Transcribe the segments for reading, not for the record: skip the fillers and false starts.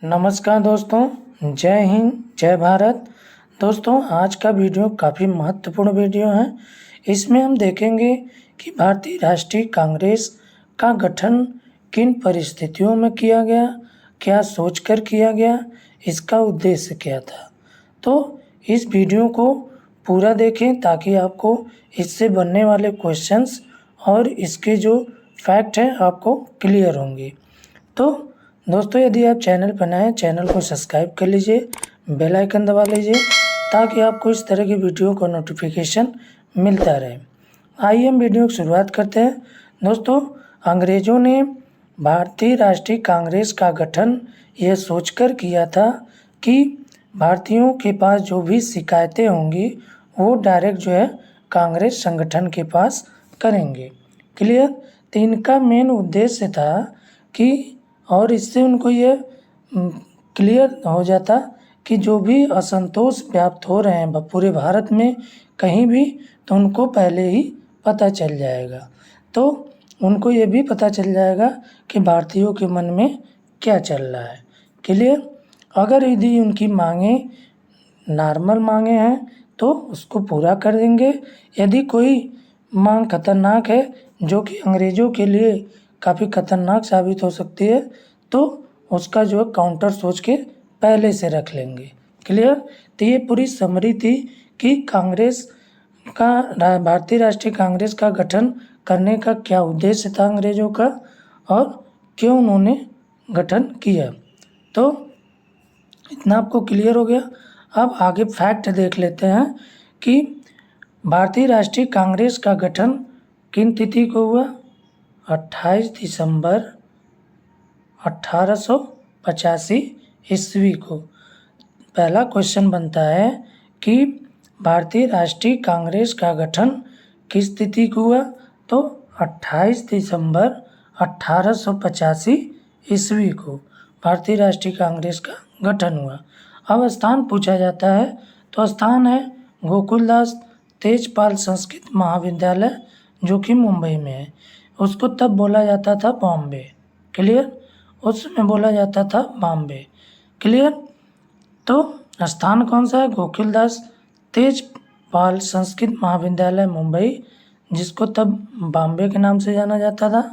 नमस्कार दोस्तों, जय हिंद, जय भारत। दोस्तों, आज का वीडियो काफ़ी महत्वपूर्ण वीडियो है। इसमें हम देखेंगे कि भारतीय राष्ट्रीय कांग्रेस का गठन किन परिस्थितियों में किया गया, क्या सोचकर किया गया, इसका उद्देश्य क्या था। तो इस वीडियो को पूरा देखें ताकि आपको इससे बनने वाले क्वेश्चंस और इसके जो फैक्ट हैं आपको क्लियर होंगे। तो दोस्तों, यदि आप चैनल पर नए हैं, चैनल को सब्सक्राइब कर लीजिए, बेल आइकन दबा लीजिए ताकि आपको इस तरह की वीडियो का नोटिफिकेशन मिलता रहे। आइए हम वीडियो की शुरुआत करते हैं। दोस्तों, अंग्रेज़ों ने भारतीय राष्ट्रीय कांग्रेस का गठन यह सोचकर किया था कि भारतीयों के पास जो भी शिकायतें होंगी वो डायरेक्ट जो है कांग्रेस संगठन के पास करेंगे। क्लियर। तो इनका मेन उद्देश्य था कि और इससे उनको ये क्लियर हो जाता कि जो भी असंतोष व्याप्त हो रहे हैं पूरे भारत में कहीं भी, तो उनको पहले ही पता चल जाएगा। तो उनको ये भी पता चल जाएगा कि भारतीयों के मन में क्या चल रहा है। क्लियर। अगर यदि उनकी मांगे नॉर्मल मांगे हैं तो उसको पूरा कर देंगे। यदि कोई मांग खतरनाक है जो कि अंग्रेज़ों के लिए काफ़ी खतरनाक साबित हो सकती है, तो उसका जो है काउंटर सोच के पहले से रख लेंगे। क्लियर। तो ये पूरी समरी थी कि कांग्रेस का भारतीय राष्ट्रीय कांग्रेस का गठन करने का क्या उद्देश्य था अंग्रेज़ों का और क्यों उन्होंने गठन किया। तो इतना आपको क्लियर हो गया। अब आगे फैक्ट देख लेते हैं कि भारतीय राष्ट्रीय कांग्रेस का गठन किन तिथि को हुआ। 28 दिसंबर 1885 ईस्वी को। पहला क्वेश्चन बनता है कि भारतीय राष्ट्रीय कांग्रेस का गठन किस तिथि को हुआ, तो 28 दिसंबर 1885 ईस्वी को भारतीय राष्ट्रीय कांग्रेस का गठन हुआ। अब स्थान पूछा जाता है, तो स्थान है गोकुलदास तेजपाल संस्कृत महाविद्यालय जो कि मुंबई में है। उसको तब बोला जाता था बॉम्बे। क्लियर। उस समय बोला जाता था बॉम्बे। क्लियर। तो स्थान कौन सा है? गोकुलदास तेजपाल संस्कृत महाविद्यालय मुंबई, जिसको तब बॉम्बे के नाम से जाना जाता था।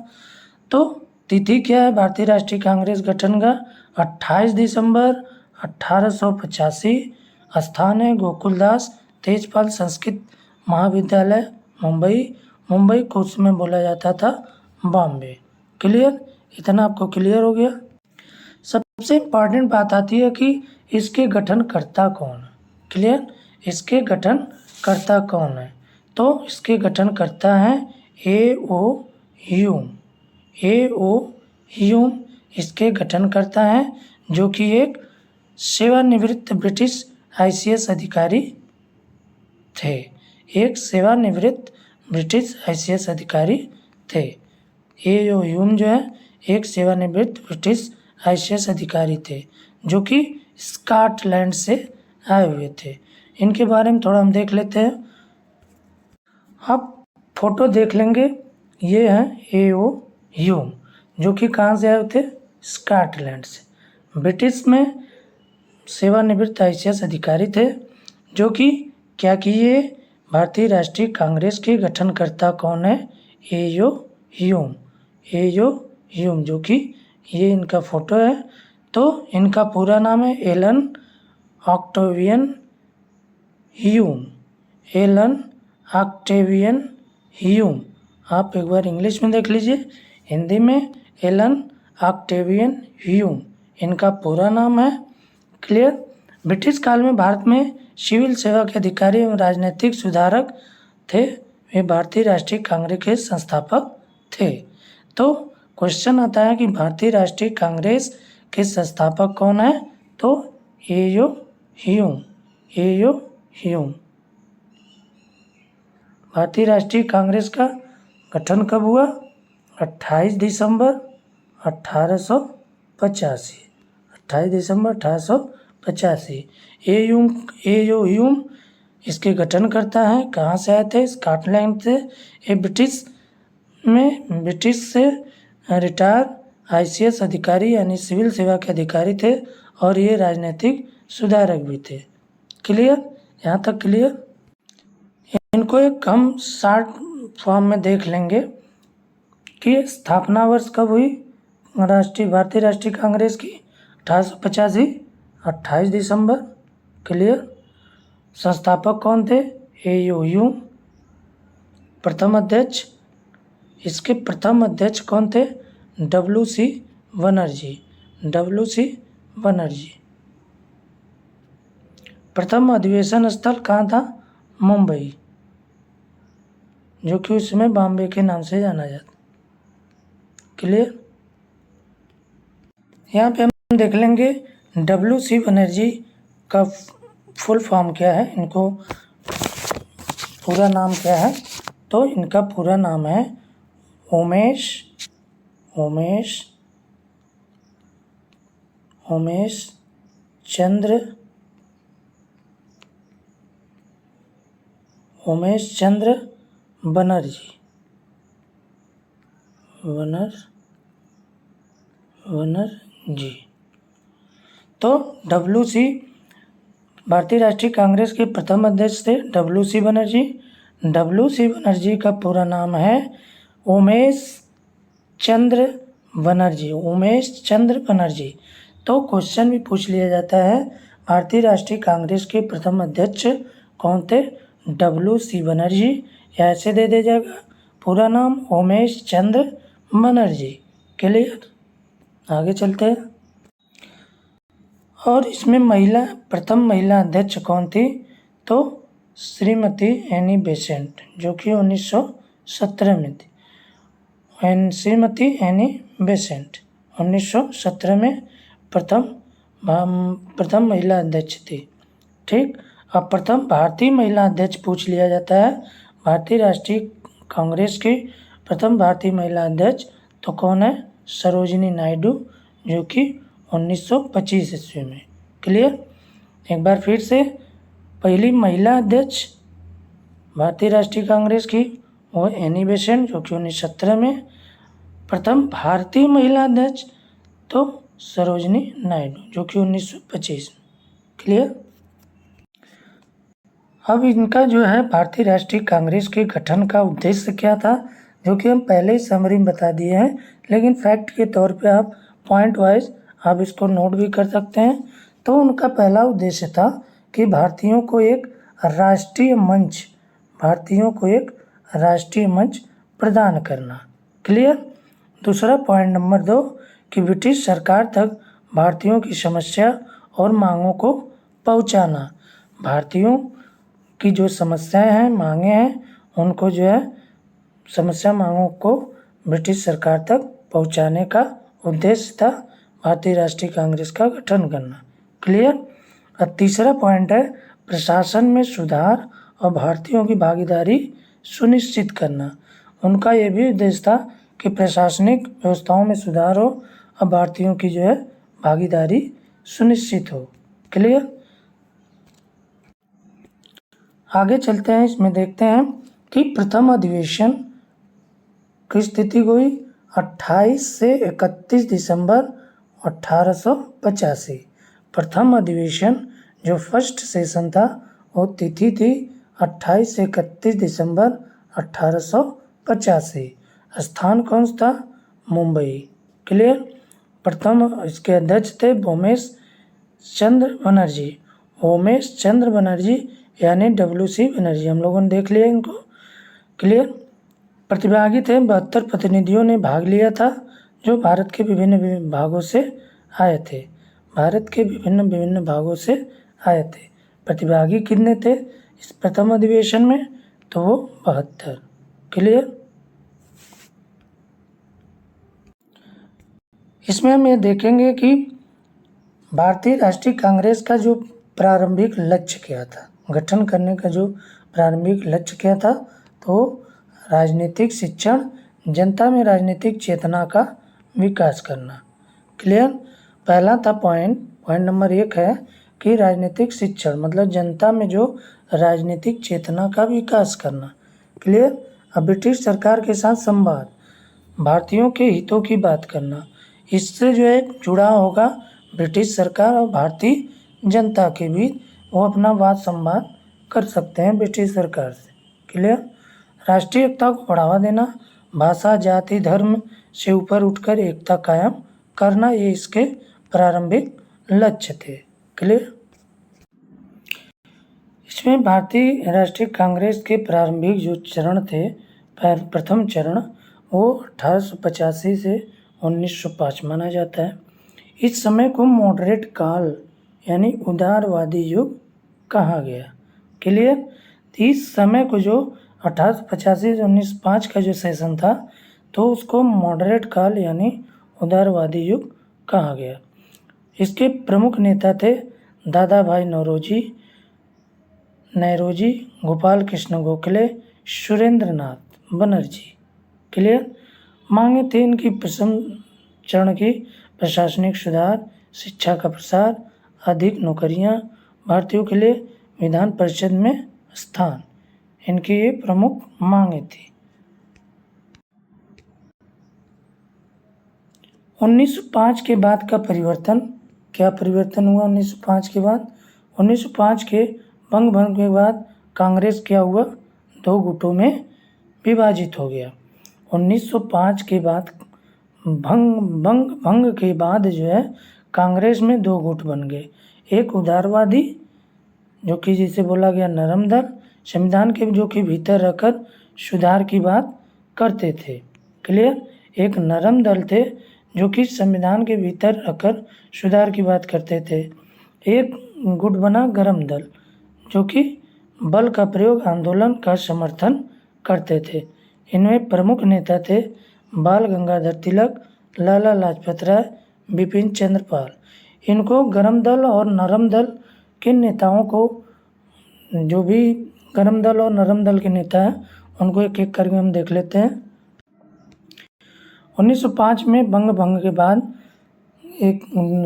तो तिथि क्या है भारतीय राष्ट्रीय कांग्रेस गठन का? 28 दिसंबर 1885। स्थान है गोकुलदास तेजपाल संस्कृत महाविद्यालय मुंबई। मुंबई को उस समय बोला जाता था बॉम्बे। क्लियर। इतना आपको क्लियर हो गया। सबसे इम्पॉर्टेंट बात आती है कि इसके गठनकर्ता कौन है। क्लियर। इसके गठनकर्ता कौन है? तो इसके गठनकर्ता हैं A.O. ह्यूम। A.O. ह्यूम इसके गठनकर्ता हैं, जो कि एक सेवानिवृत्त ब्रिटिश ICS अधिकारी थे। एक सेवानिवृत्त ब्रिटिश ICS अधिकारी थे। A.O. ह्यूम जो है एक सेवानिवृत्त ब्रिटिश ICS अधिकारी थे जो कि स्कॉटलैंड से आए हुए थे। इनके बारे में थोड़ा हम देख लेते हैं। आप फोटो देख लेंगे। ये हैं A.O. ह्यूम जो कि कहाँ से आए हुए थे? स्कॉटलैंड से। ब्रिटिश में सेवानिवृत्त ICS अधिकारी थे जो कि क्या किए? भारतीय राष्ट्रीय कांग्रेस के गठनकर्ता कौन है? A.O. ह्यूम। A.O. ह्यूम जो कि ये इनका फोटो है। तो इनका पूरा नाम है Allan Octavian Hume. Allan Octavian Hume. आप एक बार इंग्लिश में देख लीजिए, हिंदी में एलन ऑक्टेवियन ह्यूम इनका पूरा नाम है। क्लियर। ब्रिटिश काल में भारत में सिविल सेवा के अधिकारी एवं राजनीतिक सुधारक थे। वे भारतीय राष्ट्रीय कांग्रेस के संस्थापक थे। तो क्वेश्चन आता है कि भारतीय राष्ट्रीय कांग्रेस के संस्थापक कौन है? तो A.O. ह्यूम। A.O. ह्यूम। भारतीय राष्ट्रीय कांग्रेस का गठन कब हुआ? 28 दिसंबर 1885। 28 दिसंबर 1885। A.O. ह्यूम इसके गठनकर्ता हैं। कहाँ से आए थे? स्कॉटलैंड से। ये ब्रिटिश से रिटायर ICS अधिकारी यानी सिविल सेवा के अधिकारी थे और ये राजनीतिक सुधारक भी थे। क्लियर, यहाँ तक क्लियर। इनको एक हम शॉर्ट फॉर्म में देख लेंगे कि स्थापना वर्ष कब हुई भारतीय राष्ट्रीय कांग्रेस की 1885, 28 दिसंबर। क्लियर। संस्थापक कौन थे? AUU। प्रथम अध्यक्ष, इसके प्रथम अध्यक्ष कौन थे? WC बनर्जी। WC बनर्जी। प्रथम अधिवेशन स्थल कहाँ था? मुंबई, जो कि उस समय बॉम्बे के नाम से जाना जाता। क्लियर। यहाँ पे हम देख लेंगे WC बनर्जी का फुल फॉर्म क्या है, इनको पूरा नाम क्या है। तो इनका पूरा नाम है उमेश चंद्र बनर्जी। तो WC भारतीय राष्ट्रीय कांग्रेस के प्रथम अध्यक्ष थे WC बनर्जी। WC बनर्जी का पूरा नाम है उमेश चंद्र बनर्जी। तो क्वेश्चन भी पूछ लिया जाता है, भारतीय राष्ट्रीय कांग्रेस के प्रथम अध्यक्ष कौन थे? WC बनर्जी। ऐसे दे दिया जाएगा पूरा नाम उमेश चंद्र बनर्जी। क्लियर। आगे चलते हैं। और इसमें प्रथम महिला अध्यक्ष कौन थी? तो श्रीमती एनी बेसेंट, जो कि 1917 में थी। श्रीमती एनी बेसेंट 1917 में प्रथम महिला अध्यक्ष थी। ठीक। अब प्रथम भारतीय महिला अध्यक्ष पूछ लिया जाता है, भारतीय राष्ट्रीय कांग्रेस की प्रथम भारतीय महिला अध्यक्ष तो कौन है? सरोजिनी नायडू, जो कि 1925 ईस्वी में। क्लियर। एक बार फिर से, पहली महिला अध्यक्ष भारतीय राष्ट्रीय कांग्रेस की वो एनी बेसेंट, जो कि 1917 में। प्रथम भारतीय महिला अध्यक्ष तो सरोजिनी नायडू, जो कि 1925। क्लियर। अब इनका जो है भारतीय राष्ट्रीय कांग्रेस के गठन का उद्देश्य क्या था, जो कि हम पहले ही समरी में बता दिए हैं, लेकिन फैक्ट के तौर पे आप पॉइंट वाइज आप इसको नोट भी कर सकते हैं। तो उनका पहला उद्देश्य था कि भारतीयों को एक राष्ट्रीय मंच प्रदान करना। क्लियर। दूसरा पॉइंट नंबर 2 कि ब्रिटिश सरकार तक भारतीयों की समस्या और मांगों को पहुंचाना। भारतीयों की जो समस्याएं हैं, मांगे हैं, उनको जो है समस्या मांगों को ब्रिटिश सरकार तक पहुंचाने का उद्देश्य था भारतीय राष्ट्रीय कांग्रेस का गठन करना। क्लियर। और तीसरा पॉइंट है प्रशासन में सुधार और भारतीयों की भागीदारी सुनिश्चित करना। उनका ये भी उद्देश्य था कि प्रशासनिक व्यवस्थाओं में सुधार हो और भारतीयों की जो है भागीदारी सुनिश्चित हो। क्लियर। आगे चलते हैं, इसमें देखते हैं कि प्रथम अधिवेशन की स्थिति हुई 28 से 31 दिसंबर 1885। प्रथम अधिवेशन जो फर्स्ट सेशन था वो तिथि थी 28 से 31 दिसंबर 1885। स्थान कौन सा था? मुंबई। क्लियर। प्रथम इसके अध्यक्ष थे उमेश चंद्र बनर्जी यानी WC बनर्जी। हम लोगों ने देख लिया इनको। क्लियर। प्रतिभागी थे 72 प्रतिनिधियों ने भाग लिया था, जो भारत के विभिन्न भागों से आए थे। प्रतिभागी कितने थे इस प्रथम अधिवेशन में? तो वो 72। क्लियर। इसमें हम ये देखेंगे कि भारतीय राष्ट्रीय कांग्रेस का जो प्रारंभिक लक्ष्य क्या था, गठन करने का जो प्रारंभिक लक्ष्य क्या था, तो राजनीतिक शिक्षण, जनता में राजनीतिक चेतना का विकास करना। क्लियर। पहला था पॉइंट नंबर 1 है कि राजनीतिक शिक्षण मतलब जनता में जो राजनीतिक चेतना का विकास करना। क्लियर। अब ब्रिटिश सरकार के साथ संवाद, भारतीयों के हितों की बात करना, इससे जो है जुड़ा होगा ब्रिटिश सरकार और भारतीय जनता के बीच, वो अपना वाद संवाद कर सकते हैं ब्रिटिश सरकार से। क्लियर। राष्ट्रीय एकता को बढ़ावा देना, भाषा, जाति, धर्म से ऊपर उठकर एकता कायम करना, ये इसके प्रारंभिक लक्ष्य थे। क्लियर। इसमें भारतीय राष्ट्रीय कांग्रेस के प्रारंभिक जो चरण थे, प्रथम चरण वो 1885 से 1905 माना जाता है। इस समय को मॉडरेट काल यानी उदारवादी युग कहा गया। क्लियर। इस समय को जो 1885 से 1905 का जो सेशन था, तो उसको मॉडरेट काल यानी उदारवादी युग कहा गया। इसके प्रमुख नेता थे दादा भाई नौरोजी, गोपाल कृष्ण गोखले, सुरेंद्रनाथ बनर्जी। क्लियर। मांगे थे इनकी प्रथम चरण की प्रशासनिक सुधार, शिक्षा का प्रसार, अधिक नौकरियां, भारतीयों के लिए विधान परिषद में स्थान, इनकी ये प्रमुख मांगे थी। 1905 के बाद का परिवर्तन, क्या परिवर्तन हुआ 1905 के बाद? 1905 के बंग भंग के बाद कांग्रेस क्या हुआ? दो गुटों में विभाजित हो गया। 1905 के बाद भंग के बाद जो है कांग्रेस में दो गुट बन गए। एक उदारवादी, जो कि जिसे बोला गया नरम दल, संविधान के जो कि भीतर रहकर सुधार की बात करते थे। क्लियर। एक नरम दल थे जो कि संविधान के भीतर रहकर सुधार की बात करते थे। एक गुट बना गरम दल, जो कि बल का प्रयोग आंदोलन का समर्थन करते थे। इनमें प्रमुख नेता थे बाल गंगाधर तिलक, लाला लाजपत राय, बिपिन चंद्र पाल। इनको गरम दल और नरम दल के नेताओं को, जो भी गरम दल और नरम दल के नेता हैं, उनको एक एक करके हम देख लेते हैं। 1905 में बंग भंग के बाद एक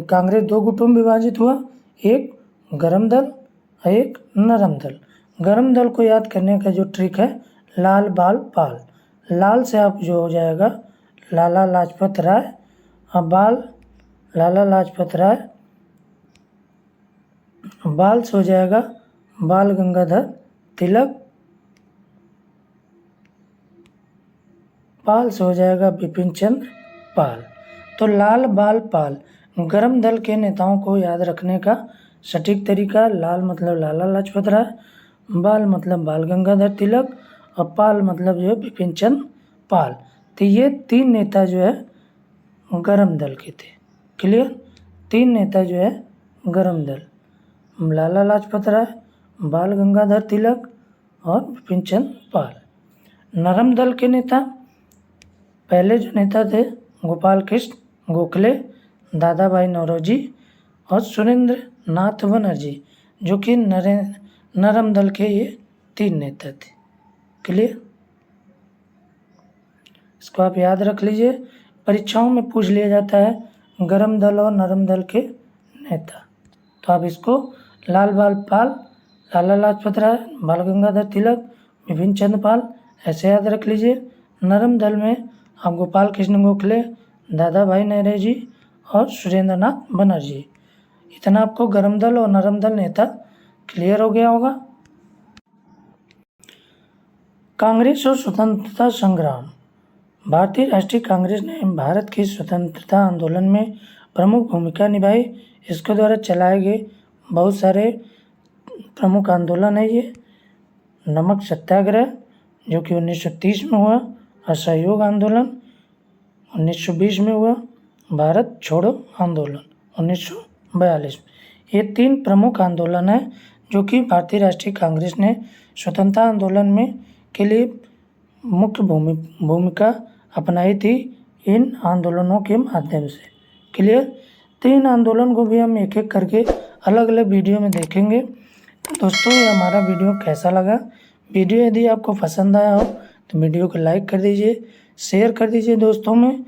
कांग्रेस दो गुटों में विभाजित हुआ, एक गरम दल, एक नरम दल। गरम दल को याद करने का जो ट्रिक है, लाल बाल पाल। लाल से आप जो हो जाएगा लाला लाजपत राय, और बाल लाला लाजपत राय, बाल से हो जाएगा बाल गंगाधर तिलक, पाल से हो जाएगा बिपिन चंद्र पाल। तो लाल बाल पाल गरम दल के नेताओं को याद रखने का सटीक तरीका, लाल मतलब लाला लाजपत राय, बाल मतलब बाल गंगाधर तिलक, और पाल मतलब जो है बिपिन चंद्र पाल। तो ये तीन नेता जो है गरम दल के थे। क्लियर। तीन नेता जो है गरम दल, लाला लाजपत राय, बाल गंगाधर तिलक और बिपिन चंद्र पाल। नरम दल के नेता, पहले जो नेता थे गोपाल कृष्ण गोखले, दादा भाई नौरोजी और सुरेंद्र नाथ बनर्जी, जो कि नरम दल के ये तीन नेता थे। क्लियर। इसको आप याद रख लीजिए, परीक्षाओं में पूछ लिया जाता है गरम दल और नरम दल के नेता। तो आप इसको लाल बाल पाल, लाला लाजपत राय, बाल गंगाधर तिलक, बिपिन चंद्र पाल ऐसे याद रख लीजिए। नरम दल में आप गोपाल कृष्ण गोखले, दादा भाई नौरोजी और सुरेंद्रनाथ बनर्जी। इतना आपको गरम दल और नरम दल नेता क्लियर हो गया होगा। कांग्रेस और स्वतंत्रता संग्राम। भारतीय राष्ट्रीय कांग्रेस ने भारत के स्वतंत्रता आंदोलन में प्रमुख भूमिका निभाई। इसके द्वारा चलाए गए बहुत सारे प्रमुख आंदोलन है ये। नमक सत्याग्रह जो कि 1930 में हुआ, असहयोग आंदोलन 1920 में हुआ, भारत छोड़ो आंदोलन 1942 में। ये तीन प्रमुख आंदोलन हैं जो कि भारतीय राष्ट्रीय कांग्रेस ने स्वतंत्रता आंदोलन में के लिए मुख्य भूमिका अपनाई थी इन आंदोलनों के माध्यम से। क्लियर। तीन आंदोलन को भी हम एक एक करके अलग अलग वीडियो में देखेंगे। तो दोस्तों, ये हमारा वीडियो कैसा लगा? वीडियो यदि आपको पसंद आया हो तो वीडियो को लाइक कर दीजिए, शेयर कर दीजिए दोस्तों में।